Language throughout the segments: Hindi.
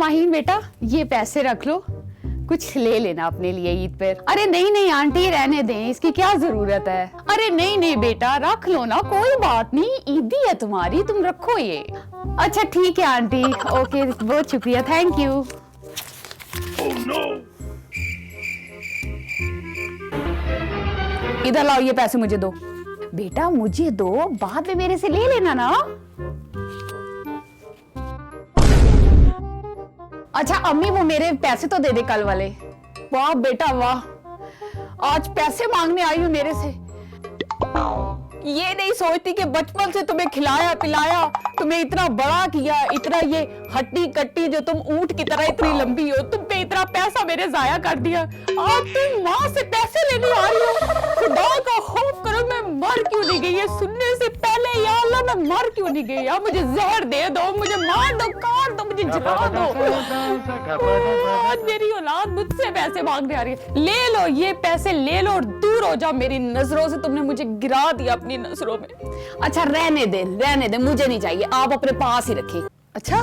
माहीन बेटा, ये पैसे रख लो, कुछ ले लेना अपने लिए ईद पर। अरे नहीं नहीं आंटी, रहने दें, इसकी क्या जरूरत है। अरे नहीं नहीं बेटा, रख लो ना, कोई बात नहीं, ईदी है तुम्हारी, तुम रखो ये। अच्छा ठीक है आंटी, ओके, बहुत शुक्रिया, थैंक यू। Oh no! इधर लाओ, ये पैसे मुझे दो। बेटा मुझे दो, बाद में मेरे से ले लेना ना। अच्छा अम्मी, वो मेरे पैसे तो दे दे कल वाले। वाह बेटा वाह, आज पैसे मांगने आई हूँ मेरे से। ये नहीं सोचती कि बचपन से तुम्हें खिलाया पिलाया, तुम्हें इतना बड़ा किया, इतना ये हट्टी कट्टी जो तुम ऊंट की तरह इतनी लंबी हो, तुम पे इतना पैसा मेरे जाया कर दिया, आज तुम माँ से पैसे लेने आ रही हो। खुदा का खौफ करो, मैं मर क्यों नहीं गई? ये सुनने से पहले या अल्लाह मैं मर क्यों नहीं गई? या मुझे जहर दे दो, मुझे मार दो, काट दो, मुझे जला दो। आज मेरी औलाद मुझसे पैसे मांगने आ रही है। ले लो ये पैसे, ले लो और दूर हो जाओ मेरी नजरों से, तुमने मुझे गिरा दिया अपनी नजरों में। अच्छा रहने दे, मुझे नहीं चाहिए, आप अपने पास ही रखें। अच्छा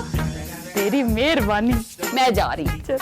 तेरी मेहरबानी, मैं जा रही हूँ।